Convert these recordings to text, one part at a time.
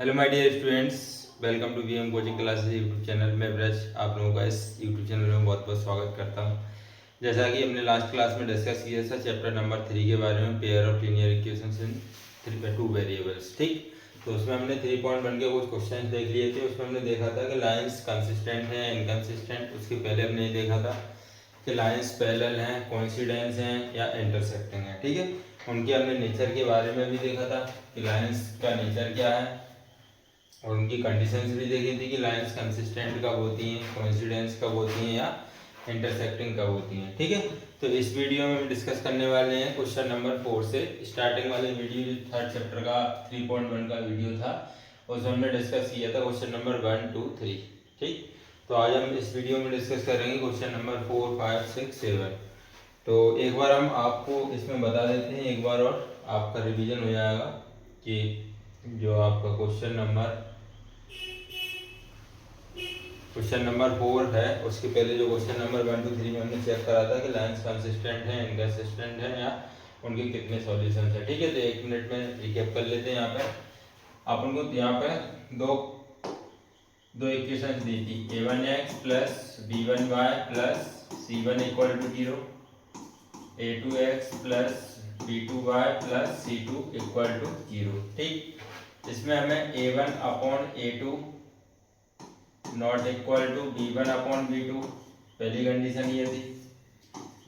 Hello my dear students, welcome to VM coaching classes YouTube channel में। ब्रज आप लोगों का इस यूट्यूब चैनल में बहुत बहुत स्वागत करता हूं। जैसा कि हमने लास्ट क्लास में डिस्कस किया था चैप्टर नंबर 3 के बारे में, pair of linear equations in two variables. ठीक, तो उसमें हमने 3.1 के कुछ क्वेश्चन देख लिए थे। उसमें हमने देखा था कि लाइन्स कंसिस्टेंट हैं, इनकंसिस्टेंट। उसके पहले हमने ये देखा था कि लाइन्स पैरेलल हैं, कोइंसिडेंस हैं या इंटरसेक्टिंग हैं। ठीक है, उनके हमने नेचर के बारे में भी देखा था कि लाइन्स का नेचर क्या है, और उनकी कंडीशंस भी देखी थी कि लाइंस कंसिस्टेंट कब होती हैं, कोइंसिडेंस कब होती हैं या इंटरसेक्टिंग कब होती हैं। ठीक है, तो इस वीडियो में हम डिस्कस करने वाले हैं क्वेश्चन नंबर 4 से। स्टार्टिंग वाले वीडियो थर्ड चैप्टर का 3.1 का वीडियो था, उसमें हमने डिस्कस किया था क्वेश्चन नंबर 1, 2, 3। ठीक, तो आज हम इस वीडियो में डिस्कस करेंगे क्वेश्चन नंबर 4, 5, 6, 7। तो एक बार हम आपको इसमें बता देते हैं, एक बार और आपका रिवीजन हो जाएगा कि जो आपका क्वेश्चन नंबर 4 है, उसके पहले जो क्वेश्चन नंबर 1, 2, 3 में हमने चेक करा था कि लाइंस कंसिस्टेंट हैं, इनकंसिस्टेंट हैं या उनके कितने सॉल्यूशंस हैं। ठीक है, तो 1 मिनट में रिकैप कर लेते हैं। यहाँ पे अपन को यहाँ पे दो इक्वेशंस दी थी, a1x plus b1y plus c1 equal to 0, a2x plus b2y plus c2 equal to 0। ठीक, इसमें हमें a1 upon a2 not equal to b1 upon b2, पहली कंडीशन ये थी।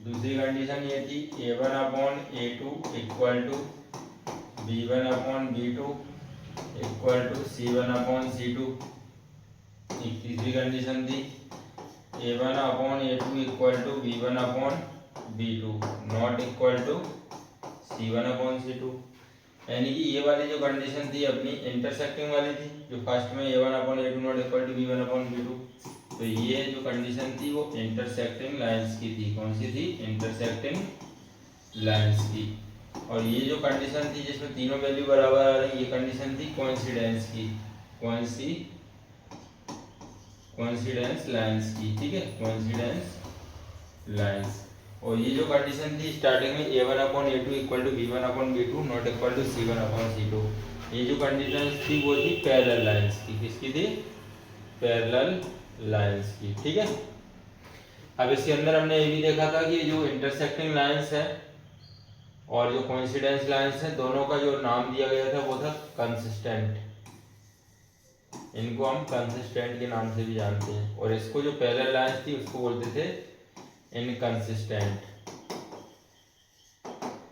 दूसरी कंडीशन ये थी a1 upon a2 equal to b1 upon b2 equal to c1 upon c2। तीसरी कंडीशन थी a1 upon a2 equal to b1 upon b2 not equal to c1 upon c2। यानी कि ये वाली जो कंडीशन थी अपनी इंटरसेक्टिंग वाली थी, जो फर्स्ट में a1 upon a2 not equal to b1 upon b2। तो ये जो कंडीशन थी वो इंटरसेक्टिंग लाइंस की थी। कौन सी थी? इंटरसेक्टिंग लाइंस की। और ये जो कंडीशन थी जिसमें तीनों वैल्यू बराबर आ रही, ये कंडीशन थी कोइंसिडेंस की, कोइंसिडेंस लाइंस की। ठीक है, कोइंसिडेंस लाइंस। और ये जो कंडीशन थी स्टार्टिंग में a1 upon a2 equal to b1 upon b2 not equal to c1 upon c2, ये जो कंडीशन थी वो थी पैरेलल लाइंस की। किसकी थी? पैरेलल लाइंस की। ठीक है, अब इसके अंदर हमने ये भी देखा था कि जो इंटरसेक्टिंग लाइंस है और जो कोइंसिडेंस लाइंस है, दोनों का जो नाम दिया गया था वो था कंसिस्टेंट। इनको हम कंसिस्टेंट के नाम से भी जानते हैं। और इसको जो पैरेलल लाइंस थी उसको बोलते थे इनकंसिस्टेंट।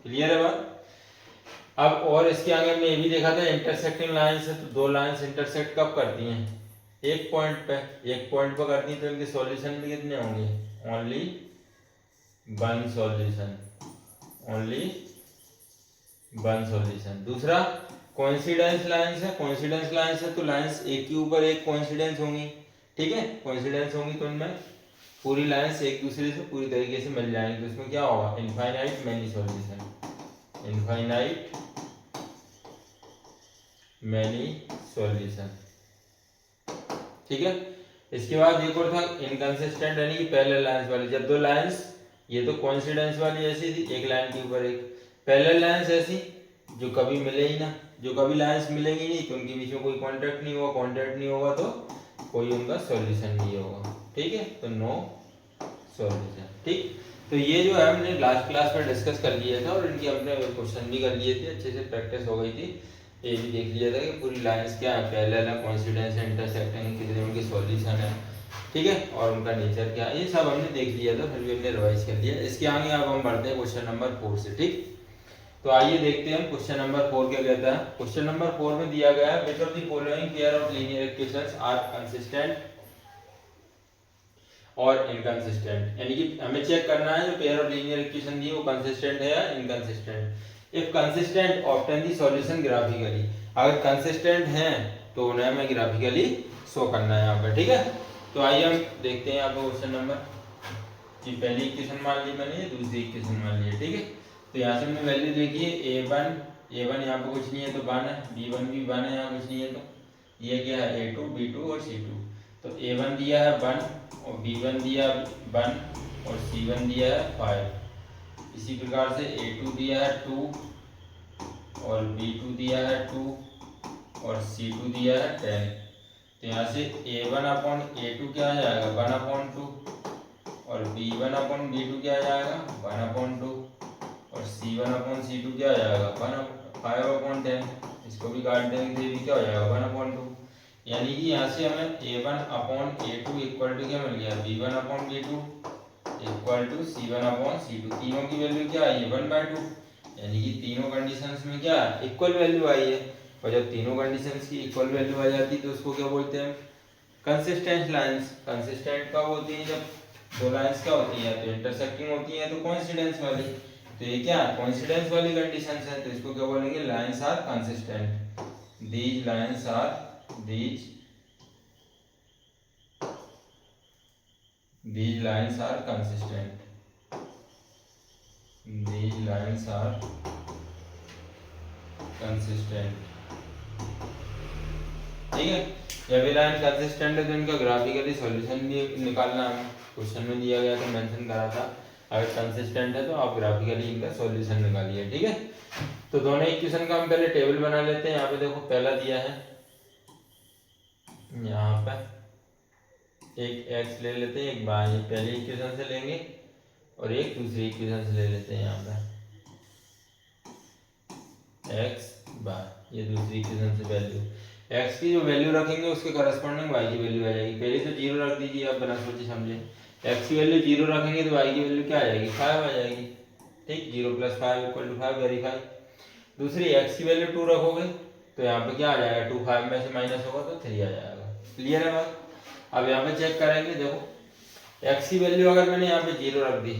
क्लियर है बात? अब और इसके आगे हमने ये भी देखा था इंटरसेक्टिंग लाइंस है, तो दो लाइंस इंटरसेक्ट कब करती हैं? एक पॉइंट पे। एक पॉइंट पे करती हैं तो इनके सॉल्यूशन भी कितने होंगे? Only one solution, only one solution. दूसरा कोइंसिडेंस लाइंस है। कोइंसिडेंस लाइंस है तो लाइंस एक के ऊपर एक कोइंसिडेंस होंगी। ठीक है, कोइंसिडेंस होंगी तो इनमें पूरी लाइंस एक दूसरे से पूरी तरीके से मिल जाएंगी। तो इसमें क्या होगा? Infinite many solution, infinite many solution. ठीक है, इसके बाद एक और था इनकंसिस्टेंट, यानी कि पैरेलल लाइंस वाली। जब दो लाइंस, ये तो कोइंसिडेंस वाली ऐसी थी, एक लाइन के ऊपर एक। पैरेलल लाइंस ऐसी जो कभी मिले ही ना, जो कभी लाइंस मिलेंगी नहीं तो उनके बीच में कोई कांटेक्ट नहीं होगा, कांटेक्ट नहीं होगा तो कोई उनका सॉल्यूशन नहीं होगा। ठीक है, तो नो सॉल्यूशन। ठीक, तो ये जो है हमने लास्ट क्लास में डिस्कस कर लिया था और इनकी हमने क्वेश्चन भी कर लिए थे, अच्छे से प्रैक्टिस हो गई थी। ये भी देख लिया था कि पूरी लाइंस क्या है, पैरेलल है, कोइंसिडेंस है, इंटरसेक्टिंग, कितने उनके सॉल्यूशन है। ठीक है, और उनका नेचर क्या है, ये सब हमने देख लिया था, फिर भी हमने रिवाइज कर लिया। इसके आगे अब हम बढ़ते हैं क्वेश्चन नंबर 4 से। ठीक, तो आइए देखते हैं क्वेश्चन नंबर 4 क्या कहता है। क्वेश्चन नंबर 4 में दिया गया है, which of the following pair of linear equations are consistent और इनकंसिस्टेंट। यानी कि हमें चेक करना है जो पेयर ऑफ लीनियर इक्वेशन दी है वो कंसिस्टेंट है या inconsistent. If consistent obtain the solution graphically. अगर कंसिस्टेंट हैं तो उन्हें हमें ग्राफिकली शो करना है यहाँ पर। ठीक है, तो आइए हम देखते हैं यहाँ पर क्वेश्चन नंबर की पहली इक्वेशन मान ली मैंने, दूसरी इक्वेशन मान ली है। ठीक है, तो यहाँ से हमने वैल्यू देखी है a1 यहाँ पे कुछ नहीं है तो 1 है, b1 भी 1 है, यहाँ कुछ नहीं है तो ये क्या है a2, b2 और c2। तो a1 दिया है 1 और b1 दिया 1 और c1 दिया है 5। इसी प्रकार से a2 दिया है 2 और b2 दिया है 2 और C2 दिया है 10। तो यहाँ से A1/A2 क्या आ जाएगा 1/2 और B1/B2 क्या आ जाएगा 1/2 और C1/C2 क्या आ जाएगा 5/10। इसको भी काट देंगे तो ये भी क्या हो जाएगा 1/2। यानी कि यहाँ से हमें A1/A2 इक्वल टू क्या मिल गया B1/B2 इक्वल टू C1/C2। तीनों की वैल्यू क्या आई है 1/2, यानी कि तीनों कंडीशंस में क्या इक्वल वैल्यू आई है। और जब तीनों कंडीशंस की इक्वल वैल्यू आ जाती है तो उसको क्या बोलते हैं कंसिस्टेंट लाइंस। कंसिस्टेंट कब होती है जब दो लाइंस क्या होती है तो इंटरसेक्टिंग होती है तो कोइंसिडेंस वाली। तो ये क्या कोइंसिडेंस वाली कंडीशंस है तो इसको क्या बोलेंगे lines are consistent. These lines are these lines are consistent, these lines are consistent। ठीक है, जब ये लाइन कंसिस्टेंट है तो इनका ग्राफिकली सॉल्यूशन भी निकालना है। क्वेश्चन में दिया गया था मेंशन करा था अगर कंसिस्टेंट है तो आप ग्राफिकली इनका सॉल्यूशन निकालिए। ठीक है, तो दोनों इक्वेशन का हम पहले टेबल बना लेते हैं। यहाँ पे देखो पहला दिया है, यहाँ पे एक x ले लेते हैं, एक y पहली इक्वेशन से लेंगे और एक दूसरी इक्वेशन से ले लेते हैं। यहाँ पे x y ये दूसरी इक्वेशन से वैल्यू x की जो वैल्यू रखेंगे उसके करस्पॉन्डिंग y की वैल्यू आ जाएगी। पहले तो जीरो रख दीजिए आप बिना सोचे समझे। x की वैल्यू जीरो रखेंगे तो y की वैल्यू क्या आ जाएगी 5 आ जाएगी। ठीक, 0 + 5 = 5 वेरीफाई। दूसरी x की वैल्यू 2 रखोगे तो यहाँ पे क्या आ जाएगा 2 5 में से माइनस होगा तो 3 आ जाएगा। क्लियर है बात। अब यहाँ पे चेक करेंगे, देखो x की वैल्यू अगर मैंने यहाँ पे 0 रख दी,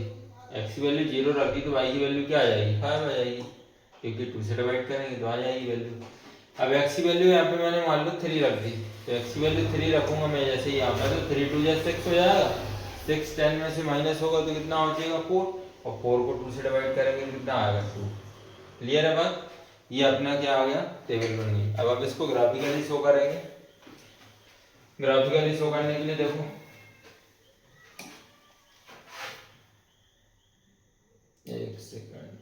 x की वैल्यू 0 रख दी तो y की वैल्यू क्या आ जाएगी 5 आ जाएगी, क्योंकि 2 से डिवाइड करेंगे तो आ जाएगी वैल्यू। अब x की वैल्यू यहाँ पे मैंने मान लो 3 रख दी, तो x की वैल्यू 3 रखूंगा मैं जैसे ही यहाँ पे, तो 3 2 जा 6 हो जाएगा। 6 10 में से माइनस होगा तो कितना हो जाएगा 4, और 4 को 2 से डिवाइड करेंगे तो कितना आएगा 2। क्लियर है बात। ये अपना क्या आ गया टेबल बन गई। अब आप इसको ग्राफिकली शो करेंगे। ग्राफिकली शो करने के लिए देखो एक सेकंड,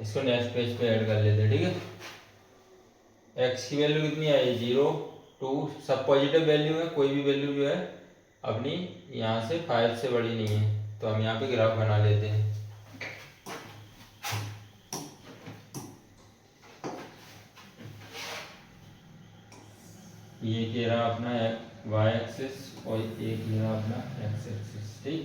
इसको नेक्स्ट पेज पे ऐड कर लेते हैं। ठीक है, x की वैल्यू कितनी आई 0 2, सब पॉजिटिव वैल्यू है, कोई भी वैल्यू जो है अपनी यहाँ से 5 से बड़ी नहीं है। तो हम यहाँ पे ग्राफ बना लेते हैं। ये कह रहा अपना y एक्सिस और ये कह रहा अपना x एक्सिस। ठीक,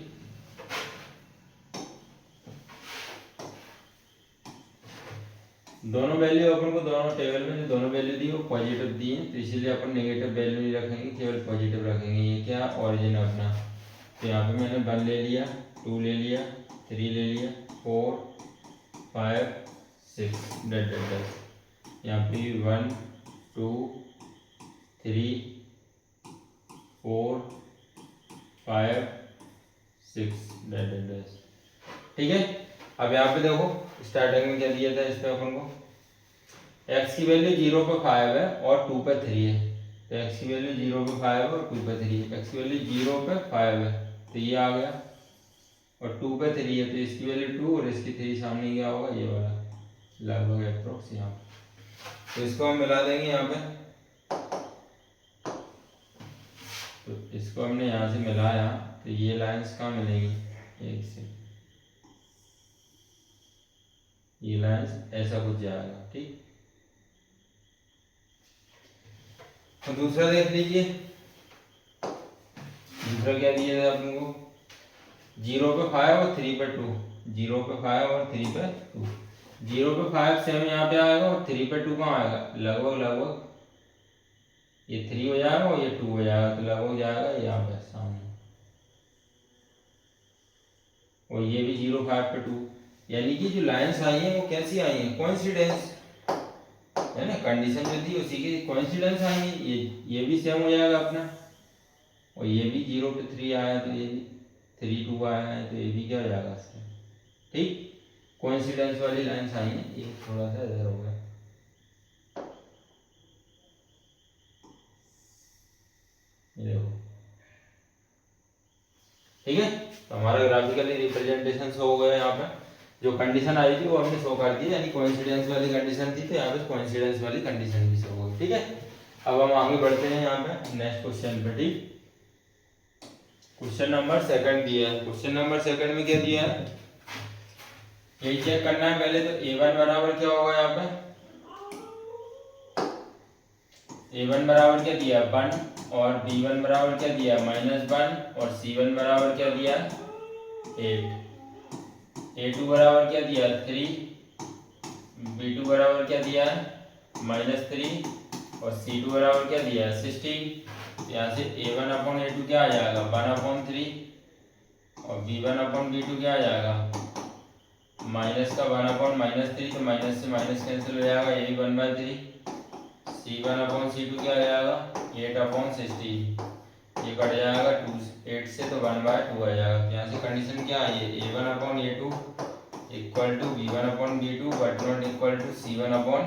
दोनों वैल्यू अपन को दोनों टेबल में जो दोनों वैल्यू दी वो पॉजिटिव दी है, तो इसीलिए अपन नेगेटिव वैल्यू नहीं रखेंगे, केवल पॉजिटिव रखेंगे। ये क्या ऑरिजिन है अपना, तो यहाँ पे मैंने 1 ले लिया, 2 ले लिया, 3 ले लिया, 4 5 6 डट डट डट। यहाँ पे 1 2 3 4 5 6 डट डट डट। ठीक है, अब यहाँ पे देखो स्टार्टिंग में क्या दिया था इस पे अपन को, x की वैल्यू 0 पे 5 है और 2 पे 3 है। तो x की वैल्यू 0 पे 5 है और 2 पे 3 है। x की वैल्यू 0 पे 5 है तो ये आ गया, और 2 पे 3 है तो इसकी वैल्यू 2 और इसकी 3 सामने क्या होगा ये वाला लगभग अप्रोक्स यहाँ पे। तो इसको हम मिला देंगे यहाँ पे, तो इसको हमने यहाँ से मिलाया तो ये लाइंस कहाँ मिलेगी, एक से ये लाइंस ऐसा कुछ जाएगा। ठीक, तो दूसरा देख लीजिए, दूसरा क्या दिया था अपन को 0 पे 5 और 3 पे 2, 0 पे 5 और 3 पे 2। 0 पे 5 सेम यहाँ पे आएगा और 3 पे 2 कहाँ आएगा, लगभग लगभग ये 3 हो जाएगा और ये 2 हो जाएगा, तो लगभग जाएगा यहाँ पे सामने। और ये भी 0 5 पे 2, यानी कि जो लाइंस आई हैं वो कैसी आई हैं कोइंसिडेंस है ना, कंडीशन जो थी उसी की कोइंसिडेंस आई है। ये भी सेम हो जाएगा अपना, और ये भी 0 पे 3 आया तो ये भी 3 2 आया है तो ये भी क्या हो जाएगा इसका। ठीक, कोइंसिडेंस वाली लाइंस आई हैं। ये थोड़ा सा इधर हो गया, ये देखो। ठीक है, तो हमारा ग्राफिकली रिप्रेजेंटेशन शो हो गया यहाँ पे, जो कंडीशन आई थी वो हमने शो कर दी, यानी कोइंसिडेंस वाली कंडीशन थी तो यहाँ पे कोइंसिडेंस वाली कंडीशन भी शो हो गई। ठीक है, अब हम आगे बढ़ते हैं यहाँ पे नेक्स्ट क्वेश्चन पे। ठीक, क्वेश्चन नंबर सेकंड दिया है। क्वेश्चन नंबर सेकंड में क्या दिया है, यही चेक करना है पहले। तो a1 बराबर क्या होगा यहाँ पे, a1 बराबर क्या दिया 1 और b1 बराबर क्या दिया -1 और c1 बराबर क्या दिया 8, a2 बराबर क्या दिया 3, b2 बराबर क्या दिया -3 और c2 बराबर क्या दिया 16। यहाँ से a1 अपॉन a2 क्या आ जाएगा 1/3 और b1 अपॉन b2 क्या आ जाएगा माइनस का 1/-3, तो माइनस से माइनस कैंसिल हो जाएगा, यही 1/3। c1 अपॉन c2 क्या आ जाएगा 8/16, ये कट जाएगा 8 से तो 1/2 आ जाएगा। यहाँ से कंडीशन क्या आई है a1 upon a2 equal to b1 upon b2 but not equal to c1 upon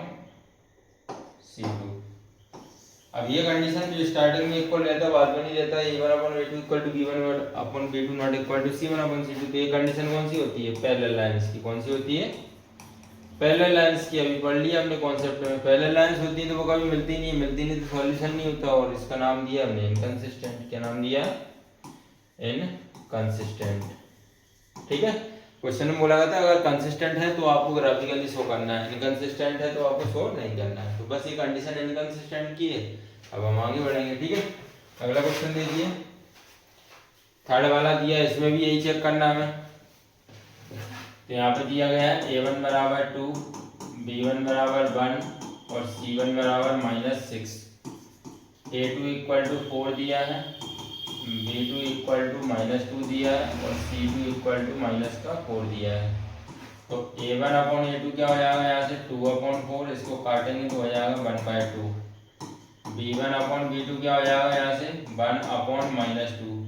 c2। अब ये कंडीशन जो स्टार्टिंग में इक्वल रहता है बाद में नहीं रहता है, a1 upon a2 equal to b1 upon b2 not equal to c1 upon c2। तो ये कंडीशन कौन सी होती है पैरेलल लाइंस की। कौन सी होती है पैरेलल लाइंस की। अभी पढ़ लिया हमने कॉन्सेप्ट में, पैरेलल लाइंस होती है तो वो कभी मिलती नहीं तो सॉल्यूशन नहीं होता, और इसका नाम दिया हमने इनकंसिस्टेंट। क्या नाम दिया इनकंसिस्टेंट। ठीक है, क्वेश्चन में बोला गया था अगर कंसिस्टेंट है तो आपको ग्राफिकली शो करना है, इनकंसिस्टेंट है तो आपको शो नहीं करना है। तो बस ये कंडीशन इनकंसिस्टेंट की है। अब हम आगे बढ़ेंगे। ठीक है, अगला क्वेश्चन दीजिए, थर्ड वाला दिया, इसमें भी यही चेक करना है। तो यहाँ पे दिया गया है a1 बराबर 2, b1 बराबर 1 और c1 बराबर -6, a2 इक्वल टू 4 दिया है, b2 इक्वल टू -2 दिया है और c2 इक्वल टू -4 दिया है। तो a1 अपॉन a2 क्या हो जाएगा यहाँ से 2/4, इसको काटेंगे तो हो जाएगा 1/2। b1 अपॉन b2 क्या हो जाएगा यहाँ से 1/-2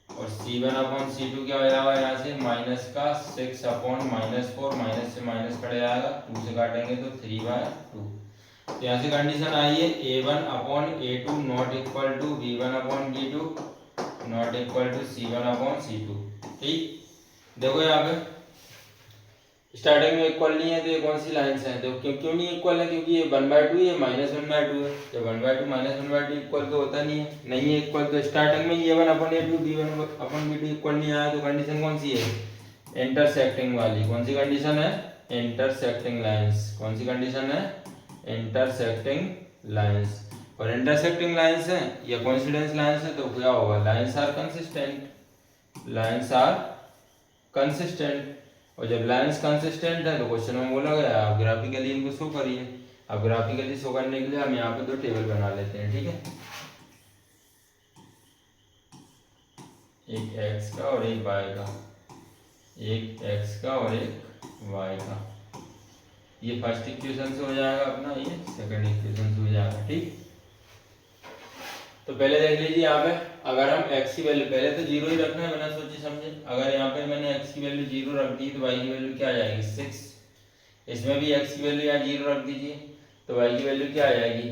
और c1 अपॉन c2 क्या हो जाएगा यहाँ से -6/-4, माइनस से माइनस कट जाएगा, 2 से काटेंगे तो 3/2। तो यहाँ से कंडीशन आई है a1 upon a2 not equal to b1 upon b2 not equal to c1 upon c2। ठीक, देखो यहाँ पे स्टार्टिंग में इक्वल नहीं है तो ये कौन सी लाइन्स हैं, तो क्यों नहीं इक्वल है, क्योंकि ये 1/2 ये -1/2 है। जब 1/2 -1/2 इक्वल तो होता नहीं है इक्वल। तो स्टार्टिंग में a1 upon a2 b1 upon b2 equal नहीं आया, तो कंडीशन कौन सी है इंटरसेक्टिंग वाली। कौन सी कंडीशन है इंटरसेक्टिंग लाइंस। कौन सी कंडीशन है इंटरसेक्टिंग लाइंस। और इंटरसेक्टिंग लाइंस है या कोइंसिडेंस लाइंस है तो क्या होगा lines are consistent, lines are consistent. और जब लाइंस कंसिस्टेंट है तो क्वेश्चन में बोला गया आप ग्राफिकली इनको शो करिए। अब ग्राफिकली शो करने के लिए हम यहाँ पे 2 टेबल बना लेते हैं। ठीक है, एक x का और एक y का, एक x का और एक y का। ये फर्स्ट इक्वेशन से हो जाएगा अपना, ये सेकंड इक्वेशन से हो जाएगा। ठीक, तो पहले देख लीजिए यहाँ पे अगर हम x की वैल्यू पहले तो 0 ही रखना है बिना सोचे समझे। अगर यहाँ पे मैंने x की वैल्यू 0 रख दी तो y की वैल्यू क्या आ जाएगी 6। इसमें भी x की वैल्यू यहाँ 0 रख दीजिए तो y की वैल्यू क्या आ जाएगी,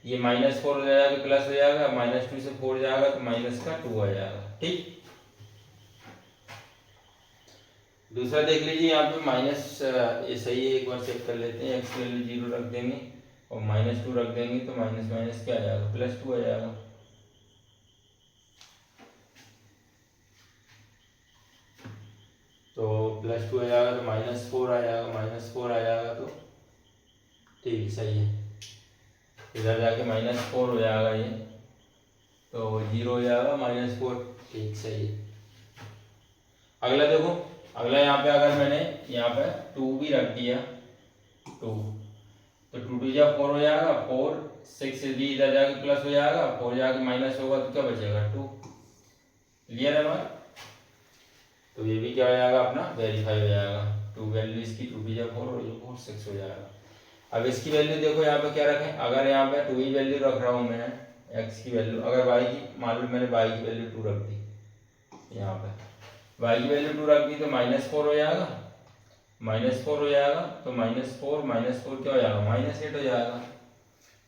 ये -4 हो जाएगा प्लस हो जाएगा, -2 से 4 जाएगा तो -2 आ जाएगा। ठीक, दूसरा देख लीजिए यहाँ पे माइनस, ये सही है, एक बार चेक कर लेते हैं। x की वैल्यू 0 रख देंगे और -2 रख देंगे तो माइनस माइनस क्या आ जाएगा +2 आ जाएगा। तो +2 आ जाएगा तो -4 आ जाएगा, -4 आ जाएगा तो ठीक सही है। इधर जाके -4 हो जाएगा, ये तो 0 हो जाएगा -4। ठीक सही है। अगला देखो, अगला यहाँ पे अगर मैंने यहाँ पे 2 भी रख दिया 2 तो 2 2 जा 4 हो जाएगा, 4 6 भी इधर जाके प्लस हो जाएगा, 4 जाके माइनस होगा तो क्या बचेगा 2। क्लियर है बात। तो ये भी क्या हो जाएगा अपना वेरीफाई हो जाएगा। 2 वैल्यू इसकी 2 भी जा 4 और ये 4 6 हो जाएगा। अब इसकी वैल्यू देखो यहाँ पे क्या रखें, अगर यहाँ पे 2 ही वैल्यू रख रहा हूँ मैं x की वैल्यू, अगर y की मान लो मैंने y की वैल्यू 2 रख दी, यहाँ पे y की वैल्यू 2 रख दी तो -4 हो जाएगा, -4 हो जाएगा तो -4 क्या हो जाएगा -8 हो जाएगा,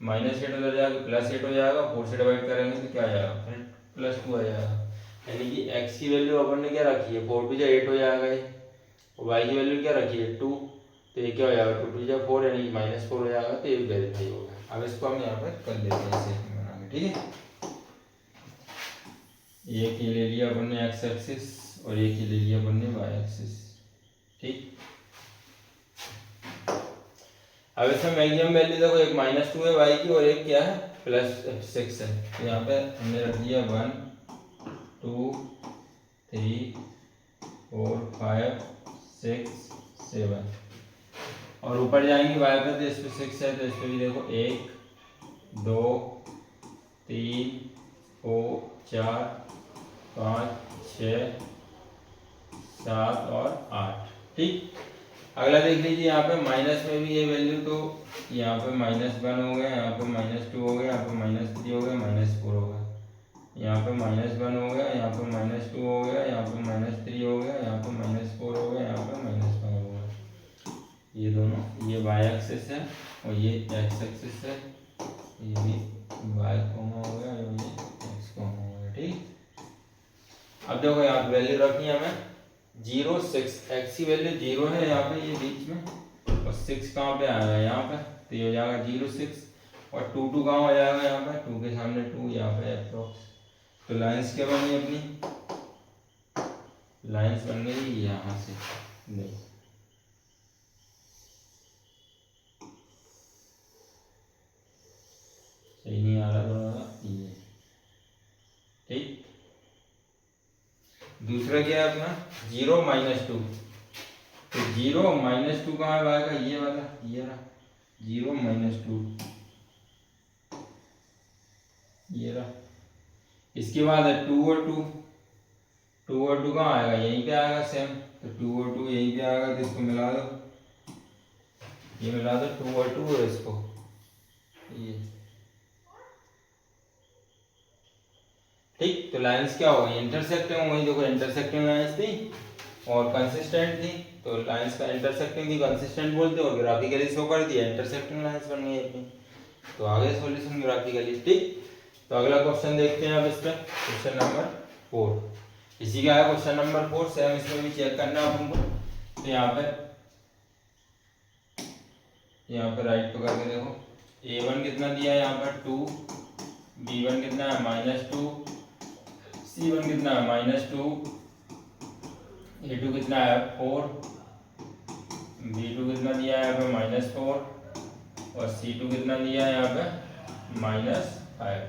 -8 उधर जाएगा +8 हो जाएगा, 4 से डिवाइड करेंगे तो क्या आ जाएगा फिर +2 आ जाएगा। यानी कि x की वैल्यू अपन ने क्या रखी है 4 टू जा 8 हो जाएगा ये, और y की वैल्यू क्या रखी है 2, तो ये क्या हो जाएगा 2 टू जा 4 यानी कि -4 हो जाएगा, तो ये वेरीफाई हो गया। अब इसको हम यहाँ पर कर लेते हैं ऐसे बना के, ठीक है। एक ये ले लिया अपन ने x एक्सिस और एक ही ले लिया अपन ने y एक्सिस, ठीक। अब इसमें मैक्सिमम वैल्यू देखो, एक -2 है y की और एक क्या है +6 है, तो यहाँ पे हमने रख दिया 1 2 3 4 5 6 7, और ऊपर जाएंगे y पे तो इस पे 6 है, तो इस पे भी देखो 1 2 3 4 4 5 6 7 और 8, ठीक। अगला देख लीजिए, यहाँ पे माइनस में भी ये वैल्यू, तो यहाँ पे -1 हो गया, यहाँ पे -2 हो गया, यहाँ पे -3 हो गया, -4 हो गया, यहाँ पे -1 हो गया, यहाँ पे -2 हो गया, यहाँ पे -3 हो गया, यहाँ पे -4 हो गया, यहाँ पे -5 हो गया। ये दोनों, ये y एक्सिस है और ये x एक्सिस है, ये भी y कॉमा हो गया, ये x कॉमा हो गया, ठीक। अब देखो यहाँ वैल्यू रखनी है हमें 0 6, x की वैल्यू 0 है यहाँ पे, ये बीच में, और 6 कहाँ पे आएगा यहाँ पे, तो ये हो जाएगा 0 6, और 2 2 कहाँ हो जाएगा यहाँ पे, 2 के सामने 2, यहाँ पे अप्रोक्स। तो लाइंस क्या बनी अपनी, लाइंस बन गई यहाँ से, देखो सही नहीं आ रहा थोड़ा ये, ठीक। दूसरा क्या है अपना 0 -2, तो 0 -2 कहाँ आएगा, ये वाला, ये रहा 0 -2, ये रहा। इसके बाद है 2 और 2, 2 और 2 कहाँ आएगा, यहीं पे आएगा सेम, तो 2 और 2 यहीं पे आएगा, तो इसको मिला दो, ये मिला दो 2 और 2 और इसको ये, ठीक। तो लाइंस क्या हो गई, इंटरसेक्टिंग हो गई, देखो इंटरसेक्टिंग लाइंस थी और कंसिस्टेंट थी, तो लाइंस का इंटरसेक्टिंग की कंसिस्टेंट बोलते हैं, और ग्राफिकली शो कर दिया, इंटरसेक्टिंग लाइंस बन गई अपनी। तो आगे सॉल्यूशन ग्राफिकली, ठीक। तो अगला क्वेश्चन देखते हैं अब इस पर, क्वेश्चन नंबर 4। इसी का है क्वेश्चन नंबर 4, सेम इसमें भी चेक करना है हमको। तो यहाँ पे राइट पे करके देखो, a1 कितना दिया है यहाँ पर 2, b1 कितना है -2, c1 कितना है -2, a2 कितना है 4, b2 कितना दिया है यहाँ पे -4, और c2 कितना दिया है यहाँ पे -5।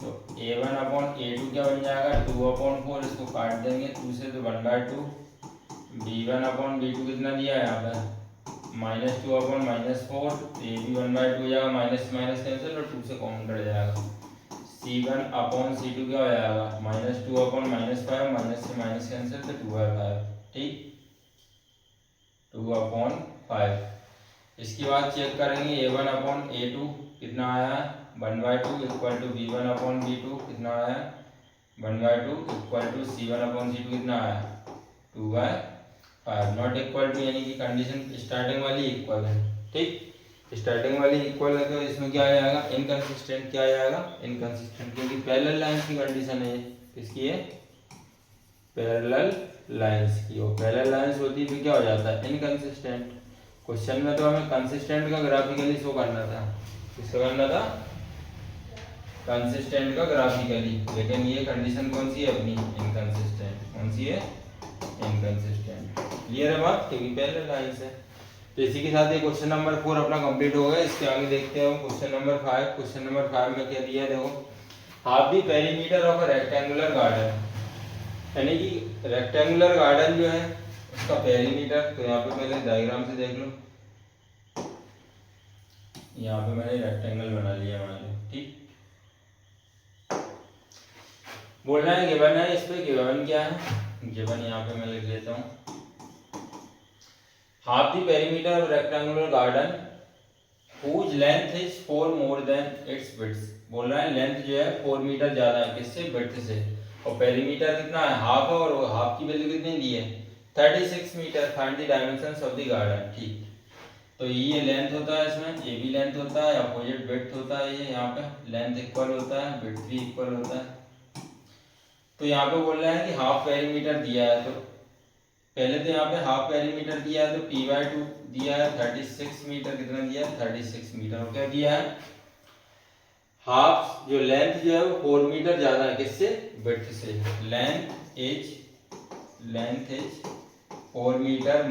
तो a1 अपॉन a2 क्या बन जाएगा 2/4, इसको काट देंगे 2 से, तो 1/2। b1 अपॉन b2 कितना दिया है यहाँ पे -2 अपॉन -4, तो ये भी 1/2 हो जाएगा, माइनस माइनस कैंसिल और 2 से कॉमन कट जाएगा। c1 अपॉन c2 क्या हो जाएगा -2 अपॉन -5, माइनस से माइनस कैंसिल, तो 2/5, ठीक 2/5। इसके बाद चेक करेंगे a1 अपॉन a2 कितना आया है 1/2 equal to b1 upon b2 कितना आया है 1/2 equal to c1 upon c2 कितना आया 2/5, नॉट इक्वल टू यानी कि कंडीशन स्टार्टिंग वाली इक्वल है, ठीक। स्टार्टिंग वाली इक्वल है, तो इसमें क्या आ जाएगा इनकंसिस्टेंट, क्या आ जाएगा इनकंसिस्टेंट, क्योंकि पैरेलल लाइंस की कंडीशन है, किसकी है पैरेलल लाइंस की, और पैरेलल लाइंस होती है फिर क्या हो जाता है इनकंसिस्टेंट। क्वेश्चन में तो हमें कंसिस्टेंट का ग्राफिकली शो करना था, किसका करना था कंसिस्टेंट का ग्राफिकली, लेकिन ये कंडीशन कौन सी है अपनी इनकंसिस्टेंट, कौन सी है इनकंसिस्टेंट। क्लियर है बात, क्योंकि पैरेलल लाइंस है। तो इसी के साथ ये क्वेश्चन नंबर 4 अपना कंप्लीट हो गया। इसके आगे देखते हैं क्वेश्चन नंबर 5। क्वेश्चन नंबर 5 में क्या दिया है देखो, half the perimeter of a rectangular garden, यानी कि रेक्टेंगुलर गार्डन जो है उसका पेरीमीटर, तो यहाँ पे पहले डायग्राम से देख लो, यहाँ पे मैंने रेक्टेंगल बना लिया मान लो, ठीक। बोलना है गिवन है, इस पे गिवन क्या है, गिवन यहाँ पे मैं लिख लेता हूँ, half the perimeter of rectangular garden whose length is 4 more than its width। बोल रहा है लेंथ जो है 4 मीटर ज्यादा है किससे विड्थ से, और पेरीमीटर कितना है हाफ है, और हाफ की वैल्यू कितनी दी है 36 metre. Find the dimensions of the garden, ठीक। तो ये लेंथ होता है, इसमें ये भी लेंथ होता है, अपोजिट विड्थ होता है, ये यहाँ पे लेंथ इक्वल होता है, विड्थ भी इक्वल होता है। तो यहाँ पे बोल रहा है कि हाफ पेरीमीटर दिया है, तो पहले तो यहाँ पे हाफ पेरीमीटर दिया है, तो p/2 दिया है 36 मीटर, कितना दिया है 36 मीटर। और क्या दिया है, हाफ जो लेंथ जो है वो 4 मीटर ज्यादा है किससे, विड्थ से। Length is 4 metre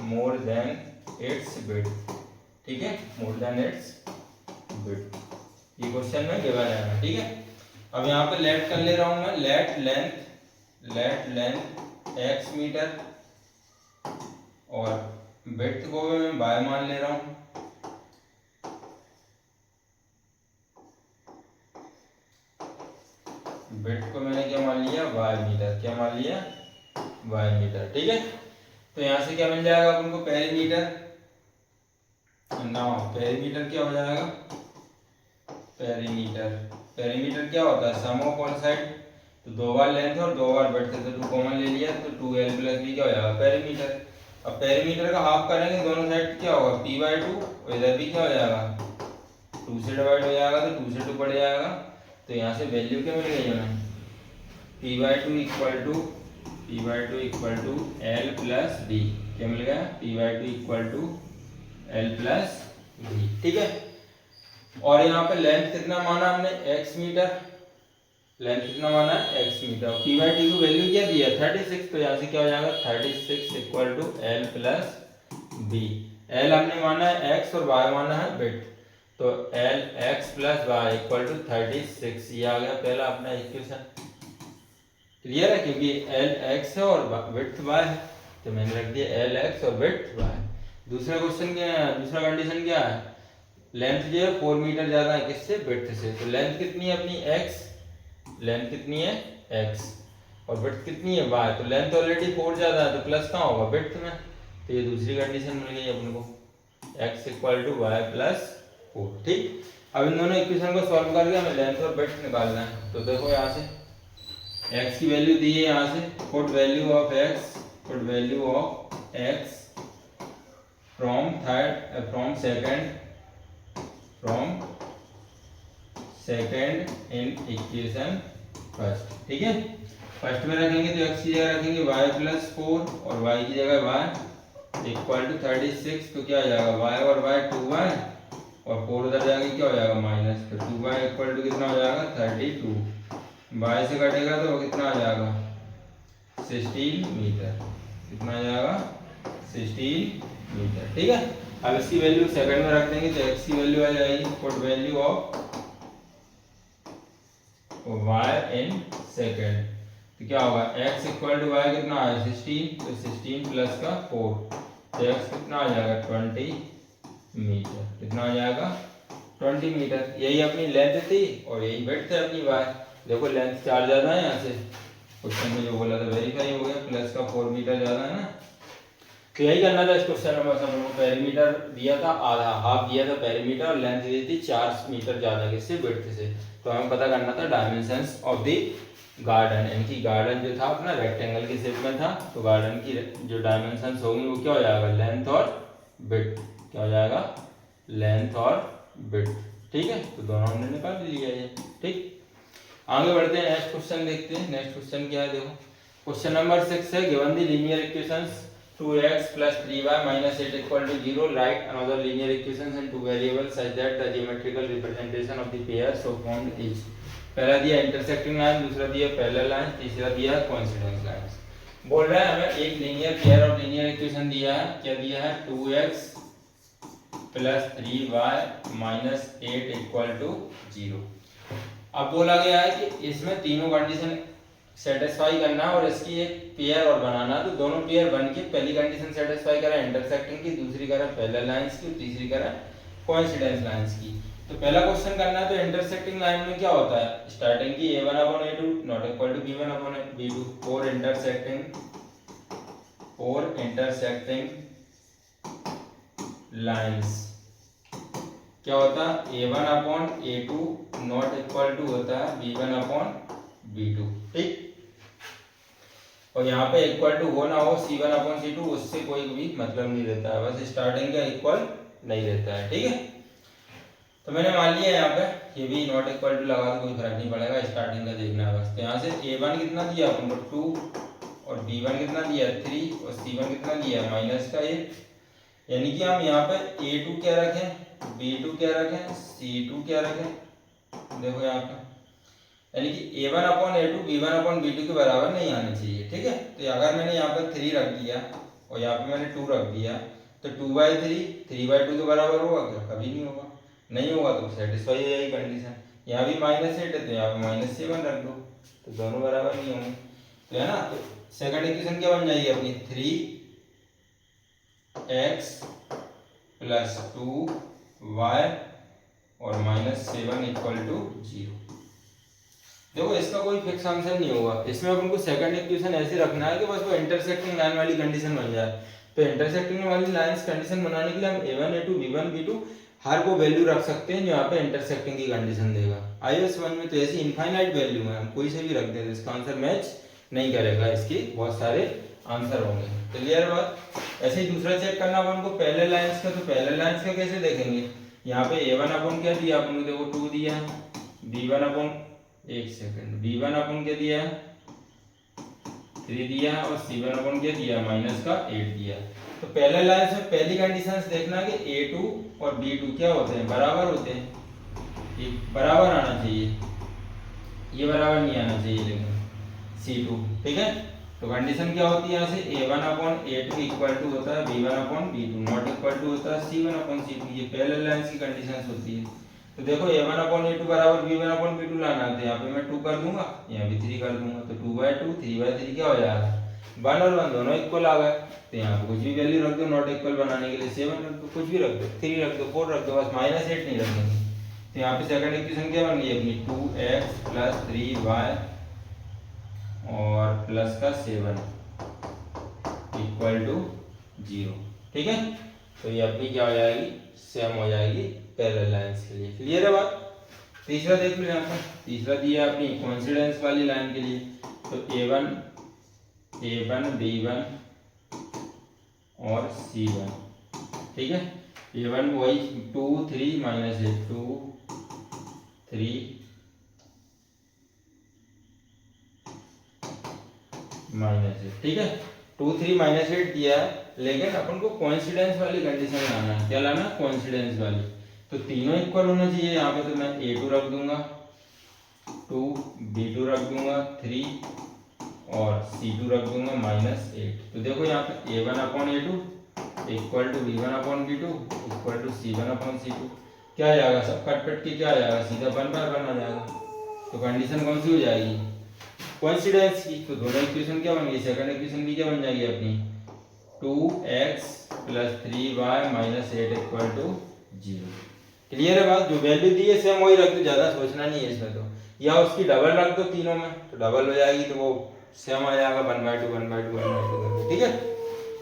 more than its width, ठीक है, मोर देन इट्स विड्थ। ये क्वेश्चन में गिवन है, ठीक है। अब यहाँ पे लेट कर ले रहा हूं मैं, लेट लेंथ x मीटर और विड्थ को भी मैं y मान ले रहा हूं। विड्थ को मैंने क्या मान लिया, y मीटर, क्या मान लिया, y मीटर, ठीक है। तो यहाँ से क्या मिल जाएगा अपन को, पेरीमीटर। नाउ पेरीमीटर क्या हो जाएगा, पेरीमीटर क्या होता है, सम ऑफ ऑल साइड। तो 2 बार लेंथ और 2 बार विड्थ, तो 2 कॉमन ले लिया, तो 2l + b क्या हो जाएगा, पेरीमीटर। अब पेरीमीटर का हाफ करेंगे, दोनों साइड क्या होगा, p/2, इधर भी क्या हो जाएगा, 2 से डिवाइड हो जाएगा, तो 2 से 2 बढ़ जाएगा। तो यहाँ से वैल्यू क्या मिल गई हमें, p/2 = l + b, क्या मिल गया, p/2 = l + b, ठीक है। और यहाँ पे लेंथ कितना माना हमने, x मीटर, लेंथ कितना माना है, x मीटर। p/t को वैल्यू क्या दिया, 36, तो यहाँ से क्या हो जाएगा, 36 = l + b। l हमने माना है x और y माना है विड्थ, तो l x + y = 36। ये आ गया पहला अपना इक्वेशन, क्लियर है, क्योंकि l x है और विड्थ y है, तो मैंने रख दिया l x और विड्थ y। दूसरा क्वेश्चन क्या है, दूसरा कंडीशन क्या है, लेंथ जो है 4 मीटर ज्यादा है किससे, विड्थ से। तो लेंथ कितनी है अपनी x, लेंथ कितनी है x और विड्थ कितनी है y। तो लेंथ ऑलरेडी 4 ज्यादा है, तो प्लस कहाँ होगा, विड्थ में। तो ये दूसरी कंडीशन मिल गई अपन को, x = y + 4, ठीक। अब इन दोनों इक्वेशन को सॉल्व करके हमें लेंथ और विड्थ निकालना है। तो देखो यहाँ से x की वैल्यू दी है, यहाँ से put value of x from second in equation first, ठीक है। फर्स्ट में रखेंगे तो x की जगह रखेंगे y + 4 और y की जगह y = 36, तो क्या आ जाएगा, y और y 2y और 4 उधर जाएंगे, क्या हो जाएगा, माइनस, तो 2y = कितना हो जाएगा, 32। y से कटेगा तो कितना आ जाएगा, 16 मीटर, कितना आ जाएगा, 16 मीटर, ठीक है। अब इसकी वैल्यू सेकंड में रख देंगे, तो x की वैल्यू आ जाएगी, put value of y in second, तो क्या होगा, x = y कितना है, 16, तो 16 प्लस का 4, तो x कितना आ जाएगा, 20 मीटर, कितना आ जाएगा, 20 मीटर। यही अपनी लेंथ थी और यही विड्थ है अपनी y। देखो लेंथ 4 ज्यादा है, यहाँ से क्वेश्चन में जो बोला था वेरीफाई हो गया, प्लस का 4 मीटर ज्यादा है ना। तो यही करना था इस क्वेश्चन में, बस हम लोग पेरीमीटर दिया था आधा, हाफ दिया था पेरीमीटर और लेंथ दी थी 4 मीटर ज्यादा किससे, विड्थ से। तो हमें पता करना था डायमेंशंस ऑफ द गार्डन, यानी कि गार्डन जो था अपना रेक्टेंगल के शेप में था, तो गार्डन की जो डायमेंशंस होंगी वो क्या हो जाएगा, लेंथ और विड्थ, क्या हो जाएगा, लेंथ और विड्थ, ठीक है। तो दोनों हमने निकाल लिया ये, ठीक। आगे बढ़ते हैं, नेक्स्ट क्वेश्चन देखते हैं। नेक्स्ट क्वेश्चन क्या है, देखो क्वेश्चन नंबर 6 है, given the linear equations 2x + 3y - 8 = 0, write another linear equations and two variables such that the geometrical representation of the pair so formed is। पहला दिया इंटरसेक्टिंग लाइन, दूसरा दिया पैरेलल लाइन, तीसरा दिया कोइंसिडेंस लाइंस। बोल रहा है हमें एक linear pair of linear equation दिया है, क्या दिया है, 2x + 3y - 8 = 0। अब बोला गया है कि इसमें तीनों कंडीशन सेटिस्फाई करना और इसकी एक पेयर और बनाना। तो दोनों पेयर बन के पहली कंडीशन सेटिस्फाई करा इंटरसेक्टिंग की, दूसरी करा पैरेलल लाइंस की, तीसरी करा कोइंसिडेंस लाइंस की। तो पहला क्वेश्चन करना है, तो इंटरसेक्टिंग लाइन में क्या होता है, स्टार्टिंग की a1/a2 ≠ b1/b2 four intersecting lines क्या होता है, a1/a2 ≠ होता है b1/b2, ठीक। और यहाँ पे इक्वल टू हो ना हो c1/c2, उससे कोई भी मतलब नहीं रहता है, बस स्टार्टिंग का इक्वल नहीं रहता है, ठीक है। तो मैंने मान लिया यहाँ पे ये भी नॉट इक्वल टू लगा तो कोई फर्क नहीं पड़ेगा, स्टार्टिंग का देखना है बस। तो यहाँ से a1 कितना दिया अपन को 2 और b1 कितना दिया 3 और c1 कितना दिया -8। यानी कि हम यहाँ पे a2 क्या रखें, b2 क्या रखें, c2 क्या रखें, देखो यहाँ पे यानी कि a1 upon a2 b1 upon b2 के बराबर नहीं आना चाहिए, ठीक है। तो अगर मैंने यहाँ पर 3 रख दिया और यहाँ पे मैंने 2 रख दिया तो 2/3 3/2 के बराबर होगा क्या, कभी नहीं होगा, नहीं होगा तो सेटिस्फाई हो जाएगी कंडीशन। यहाँ भी -8 है तो यहाँ पे -7 रख दो, तो दोनों बराबर नहीं होंगे, तो है ना। तो सेकंड इक्वेशन क्या बन जाएगी अपनी 3x + 2y और -7 = 0। देखो इसका कोई फिक्स आंसर नहीं होगा, इसमें अपन को सेकंड इक्वेशन ऐसे रखना है कि बस वो इंटरसेक्टिंग लाइन वाली कंडीशन बन जाए। तो इंटरसेक्टिंग वाली लाइंस कंडीशन बनाने के लिए हम a1 a2 b1 b2 हर को वैल्यू रख सकते हैं जो यहाँ पे इंटरसेक्टिंग की कंडीशन देगा। आइए समझ में, तो ऐसी इनफाइनाइट वैल्यू है, हम कोई से भी रख देते इसका आंसर मैच नहीं करेगा, इसके बहुत सारे आंसर होंगे। क्लियर बात। ऐसे ही दूसरा चेक करना अपन को पहले लाइंस का, तो पहले लाइंस का कैसे देखेंगे, यहाँ पे a1 अपन क्या दिया अपन को, देखो 2 दिया है, b1 अपन एक सेकंड b1 अपन क्या दिया है 3 दिया है और c1 अपन क्या दिया -8 दिया। तो पहले लाइन में पहली कंडीशंस देखना कि a2 और b2 क्या होते हैं, बराबर होते हैं, ये बराबर आना चाहिए, ये बराबर नहीं आना चाहिए लेकिन c2, ठीक है। तो कंडीशन क्या होती है यहाँ से a1 upon a2 equal to होता है b1 upon b2 not equal to होता है c1 अपॉन c2, ये पहले लाइन की कंडीशंस होती है। तो देखो a1 अपॉन a2 बराबर b1 अपॉन b2 लाना है, तो यहाँ पे मैं 2 कर दूंगा, यहाँ भी 3 कर दूंगा, तो 2/2 3/3 क्या हो जाएगा 1 और 1 दोनों इक्वल आ गए। तो यहाँ पे कुछ भी वैल्यू रख दो नॉट इक्वल बनाने के लिए, 7 रख दो, कुछ भी रख दो, 3 रख दो, 4 रख दो, बस -8 नहीं रखेंगे। तो यहाँ पे सेकंड इक्वेशन क्या बन गई अपनी 2x + 3y और प्लस का 7 = 0, ठीक है। तो ये अपनी क्या हो जाएगी, सेम हो जाएगी पैरेलल लाइंस के लिए। क्लियर है बात। तीसरा देख लो यहाँ पर, तीसरा दिया अपनी कोइंसिडेंस वाली लाइन के लिए, तो a1 b1 और c1, ठीक है। a1 वही 2 3 -8 2 3 -8, ठीक है। 2 3 -8 दिया है, लेकिन अपन को कोइंसिडेंस वाली कंडीशन लाना है, क्या लाना है, कोइंसिडेंस वाली। तो तीनों इक्वल होना चाहिए यहाँ पे, तो मैं a2 रख दूंगा 2 b2 रख दूंगा 3 और c2 रख दूंगा -8। तो देखो यहाँ पे a1 upon a2 equal to b1 upon b2 equal to c1 upon c2, क्या आ जाएगा, सब कट के क्या आ जाएगा, सीधा 1/1 आ जाएगा। तो कंडीशन कौन सी हो जाएगी, कोइंसिडेंस की। तो दोनों इक्वेशन क्या बन गई, सेकंड इक्वेशन भी क्या बन जाएगी अपनी 2x + 3y -8 = 0। क्लियर है बात। जो वैल्यू दी है सेम वही रख दो, ज्यादा सोचना नहीं है इसमें, तो या उसकी डबल रख दो तीनों में, तो डबल हो जाएगी, तो वो सेम आ जाएगा 1/2 1/2 1/2 करके, ठीक है।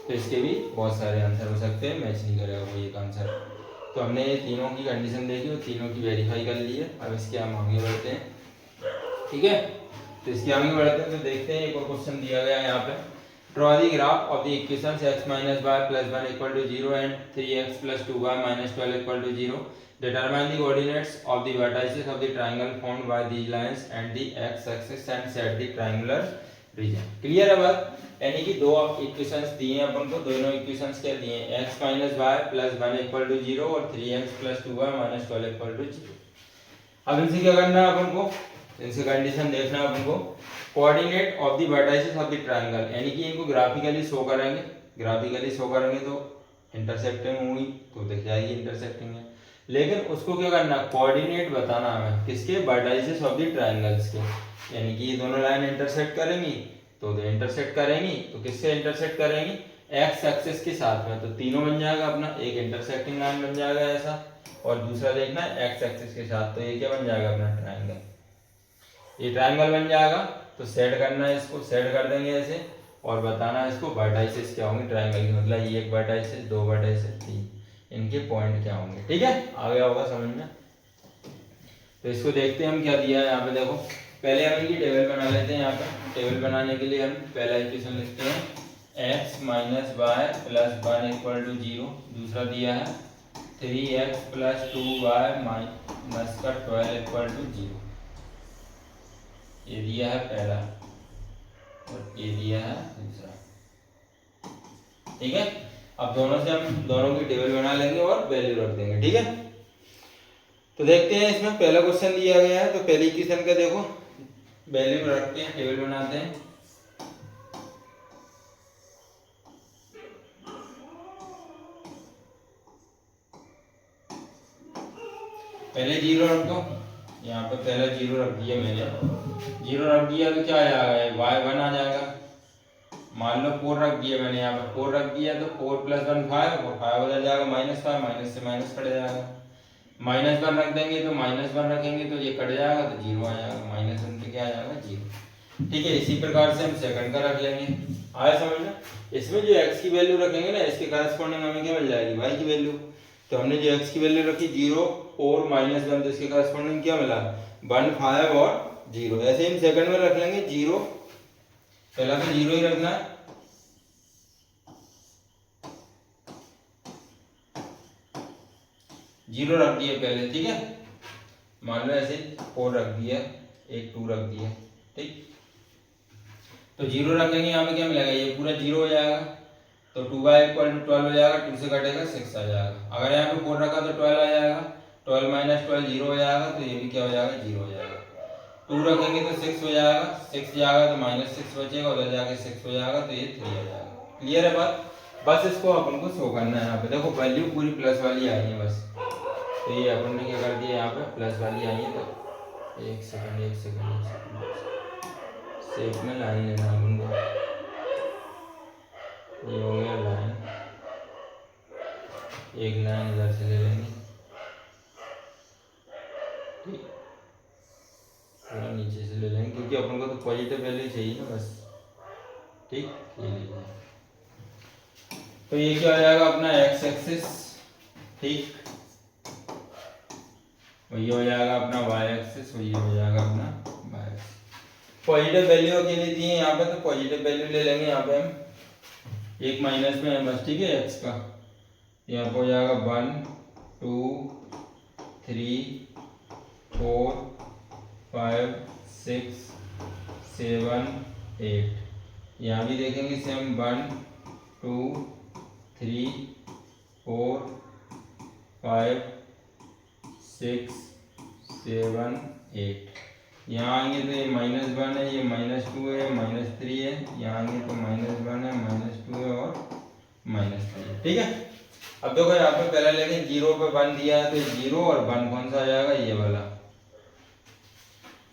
तो इसके भी बहुत सारे आंसर हो सकते हैं, मैच नहीं करेगा कोई एक आंसर। तो हमने ये तीनों की कंडीशन देखी और तीनों की वेरीफाई कर ली है। अब इसके हम आगे बढ़ते हैं, ठीक है। तो इसके आगे बढ़ते हैं, तो देखते हैं एक और क्वेश्चन दिया गया है यहाँ पे, draw the graph of the equations x - y + 1 = 0 and 3x + 2y - 12 = 0. Determine the coordinates of the vertices of the triangle formed by these lines and the x-axis and set the triangular region. Clear है बात। यानी कि दो equations दिए हैं अपन को, दोनों equations क्या दिए हैं, x - y + 1 = 0 और 3x + 2y - 12 = 0। अब इनसे क्या करना है अपन को, इनसे कंडीशन देखना है अपन को, coordinate of the vertices of the triangle, यानी कि इनको ग्राफिकली शो करेंगे, ग्राफिकली शो करेंगे तो इंटरसेक्टिंग होगी, तो दिख जाएगी इंटरसेक्टिंग है। लेकिन उसको क्या करना, कोऑर्डिनेट बताना हमें, किसके, वर्टाइसेस ऑफ द ट्रायंगल्स के। यानी कि ये दोनों लाइन इंटरसेक्ट करेंगी, तो इंटरसेक्ट करेंगी तो किससे इंटरसेक्ट करेंगी, एक्स एक्सिस के साथ में। तो तीनों बन जाएगा अपना, एक इंटरसेक्टिंग लाइन बन जाएगा ऐसा, और दूसरा देखना है एक्स एक्सिस के साथ, तो ये क्या बन जाएगा अपना ट्रायंगल, ये ट्रायंगल बन जाएगा। तो सेट करना है इसको, सेट कर देंगे ऐसे, और बताना है इसको वर्टाइसेस क्या होंगे ट्रायंगल के, मतलब ये एक वर्टाइसेस, दो वर्टाइसेस, तीन, इनके पॉइंट क्या होंगे, ठीक है। आ गया होगा समझ में। तो इसको देखते हैं हम क्या दिया है यहाँ पे, देखो पहले हम इनकी टेबल बना लेते हैं। यहाँ पे टेबल बनाने के लिए हम पहला इक्वेशन लिखते हैं, x - y + 1 = 0। दूसरा दिया है 3x + 2y 10 का 12 इक्वल टू 0, ये दिया है पहला और ये दिया है दूसरा। ठीक है, अब दोनों से हम दोनों की टेबल बना लेंगे और वैल्यू रख देंगे। ठीक है, तो देखते हैं इसमें पहला क्वेश्चन दिया गया है, तो पहली इक्वेशन का देखो वैल्यू रखते हैं, टेबल बनाते हैं। पहले 0 रख दो, यहाँ पे पहला 0 रख दिया मैंने, 0 रख दिया तो क्या आ जाएगा, y1 आ जाएगा। मान लो 4 रख दिया मैंने, यहाँ पे 4 रख दिया तो 4 + 1 5, और 5 बदल जाएगा -5, माइनस से माइनस कट जाएगा। -1 रख देंगे तो -1 रखेंगे तो ये कट जाएगा तो 0 आ जाएगा, -1 पे क्या आ जाएगा 0। ठीक है, इसी प्रकार से हम सेकंड का रख लेंगे। आया समझ में? इसमें जो x की वैल्यू रखेंगे ना, इसके करस्पॉन्डिंग हमें क्या मिल जाएगी, y की वैल्यू। तो हमने जो x की वैल्यू रखी 0 और -1, तो इसके करस्पॉन्डिंग क्या मिला, 1 5 और 0। ऐसे हम सेकंड में रख लेंगे 0, पहला तो 0 ही रखना है। जीरो रख दिए पहले, ठीक है, मान लो ऐसे 4 रख दिया, एक 2 रख दिया। ठीक, तो 0 रखेंगे, यहाँ पे क्या मिलेगा, ये पूरा 0 हो जाएगा, तो 2y = 12 हो जाएगा, 2 से कटेगा 6 आ जाएगा। अगर यहाँ पे 4 रखा तो 12 आ जाएगा, 12 - 12 0 हो जाएगा, तो ये भी क्या हो जाएगा, 0 हो जाएगा। 2 रखेंगे तो 6 हो जाएगा, 6 जाएगा तो -6 बचेगा, उधर जाके 6 हो जाएगा, तो ये 3 हो जाएगा। क्लियर है बात? बस इसको अपन को शो करना है। यहाँ पे देखो वैल्यू पूरी प्लस वाली आई है बस, तो ये अपन ने क्या कर दिया, यहाँ पे प्लस वाली आई है। तो एक सेकंड शेप में लाइन लेना अपन को, ये हो गया लाइन, एक लाइन इधर से ले लेंगे। ठीक, थोड़ा नीचे से ले लेंगे क्योंकि अपन को तो पॉजिटिव वैल्यू चाहिए ना बस। ठीक, ये लीजिए, तो ये क्या हो जाएगा अपना x एक्सिस, ठीक, वही हो जाएगा अपना y एक्सिस, वही हो जाएगा अपना y एक्सिस। पॉजिटिव वैल्यू के लिए दिए यहाँ पे, तो पॉजिटिव वैल्यू ले लेंगे यहाँ पे हम, एक माइनस में है बस। ठीक है, x का यहाँ पे हो जाएगा 1 2 3 4 5 6 7 8। यहाँ भी देखेंगे सेम 1 2 3 4 5 6 7 8। यहाँ आएंगे तो ये -1 है, ये -2 है, -3 है, यहाँ आएंगे तो -1 है, -2 है और -3 है। ठीक है, अब देखो यहाँ पे पहले लेंगे 0 पे 1 दिया है, तो 0 और 1 कौन सा आ जाएगा, ये वाला।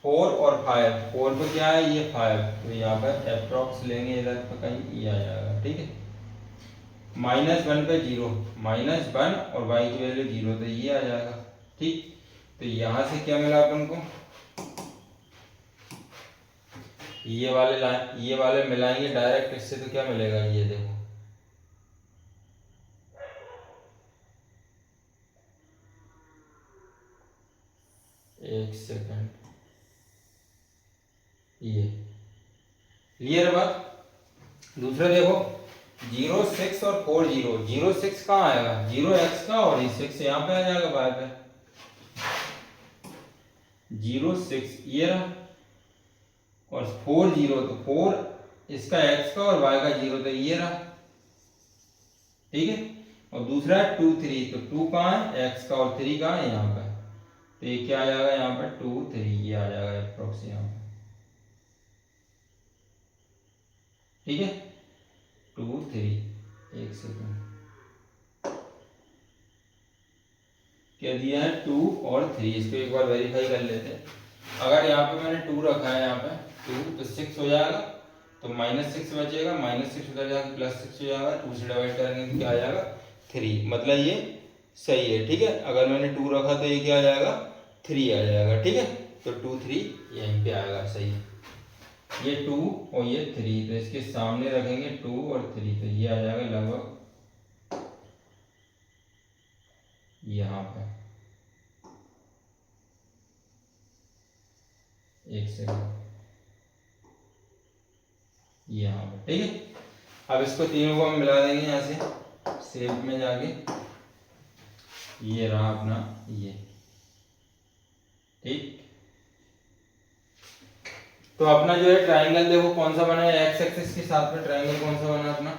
4 और 5, 4 पे क्या है, ये 5, तो यहाँ पर अप्रॉक्स लेंगे इधर पे कहीं, ये आ जाएगा। ठीक है, -1 पे 0, -1 और y की वैल्यू 0, तो ये आ जाएगा। ठीक, तो यहाँ से क्या मिला अपन को, ये वाले मिलाएंगे डायरेक्ट इससे, तो क्या मिलेगा, ये देखो, एक सेकंड, ये क्लियर बात। दूसरा देखो 0 6 और 4 0, 0 6 कहाँ आएगा, 0 x का, और ये 6 यहाँ पे आ जाएगा बाहर पे, 0 6 ये रहा, और 4 0, तो 4 इसका x का और y का 0, तो ये रहा। ठीक है, और दूसरा है 2 3, तो 2 कहाँ है, x का, और 3 कहाँ है, यहाँ पे, तो ये क्या आ जाएगा यहाँ पे 2 3, ये आ जाएगा अप्रोक्स यहाँ पे। ठीक है, 2 3, एक सेकंड, क्या दिया है 2 और 3, इसको एक बार वेरीफाई कर लेते हैं। अगर यहाँ पे मैंने 2 रखा है, यहाँ पे 2, तो 6 हो जाएगा, तो -6 बचेगा, -6 उधर जाकर +6 हो जाएगा, 2 से डिवाइड करेंगे तो क्या आ जाएगा 3, मतलब ये सही है। ठीक है, अगर मैंने 2 रखा तो ये क्या आ जाएगा 3 आ जाएगा। ठीक है, तो 2 3 यहीं पे आएगा, सही है। ये 2 और ये 3, तो इसके सामने रखेंगे 2 और 3, तो ये आ जाएगा लगभग यहाँ पे, एक सेकंड, यहाँ पे। ठीक है, अब इसको तीनों को हम मिला देंगे यहाँ से शेप में जाके, ये रहा अपना ये, ठीक। तो अपना जो है ट्राइंगल देखो कौन सा बना है, एक्स एक्सिस के साथ में ट्राइंगल कौन सा बना अपना,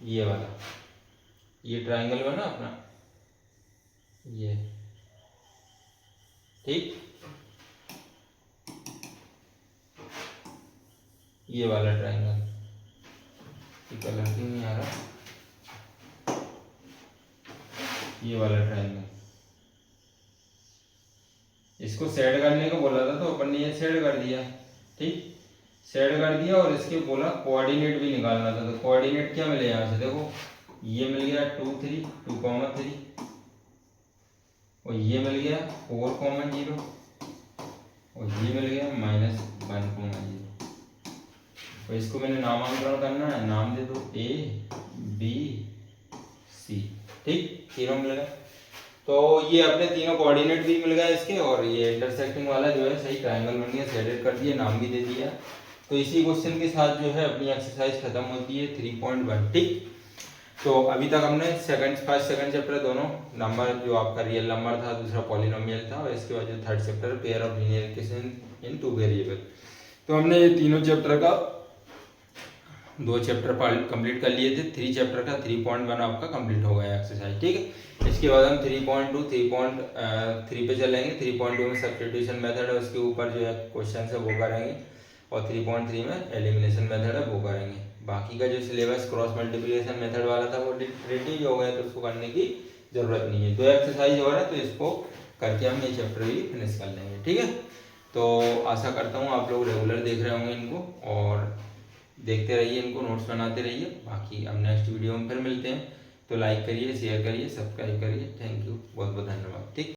ये वाला, ये ट्राइंगल बना अपना ये, ठीक। ये वाला ट्राइंगल, कलर क्यों नहीं आ रहा, ये वाला ट्राइंगल, इसको सेट करने को बोला था तो अपन ने ये सेट कर दिया, ठीक। सेट कर दिया और इसके बोला कोऑर्डिनेट भी निकालना था, तो कोऑर्डिनेट क्या मिले यहाँ से देखो, ये मिल गया 2 3 2,3 और ये मिल गया 4,0 और ये मिल गया -1,0 और इसको मैंने नामांकन करना है, नाम दे दो A B C, ठीक। तीनों मिल गए, तो ये अपने तीनों कोऑर्डिनेट भी मिल गए इसके, और ये इंटरसेक्टिंग वाला जो है सही ट्रायंगल बन गया, सेलेक्ट कर दिया, नाम भी दे दिया। तो इसी क्वेश्चन के साथ जो है अपनी एक्सरसाइज खत्म होती है 3.1, ठीक। तो अभी तक हमने फर्स्ट सेकंड चैप्टर दोनों नंबर, जो आपका रियल नंबर था, दूसरा पॉलिनोमियल था, और इसके बाद जो third chapter pair of linear equation in 2 variable, तो हमने ये तीनों चैप्टर का 2 चैप्टर कंप्लीट कर लिए थे। 3 चैप्टर का 3.1 आपका कंप्लीट हो गया एक्सरसाइज, ठीक है। इसके बाद हम 3.2 3.3 पे चलेंगे। 3.2 में सब्स्टिट्यूशन मेथड है, उसके ऊपर जो है क्वेश्चन है वो करेंगे, और 3.3 में एलिमिनेशन मेथड है वो करेंगे। बाकी का जो सिलेबस क्रॉस मल्टीप्लिकेशन मेथड वाला था वो रिड्यूस हो गया, तो उसको करने की जरूरत नहीं है। 2 एक्सरसाइज हो रहा है, तो इसको करके हम ये चैप्टर भी फिनिश कर लेंगे, ठीक है। तो आशा करता हूँ आप लोग रेगुलर देख रहे होंगे इनको, और देखते रहिए इनको, नोट्स बनाते रहिए। बाकी हम नेक्स्ट वीडियो में फिर मिलते हैं, तो लाइक करिए, शेयर करिए, सब्सक्राइब करिए। थैंक यू, बहुत बहुत धन्यवाद, ठीक।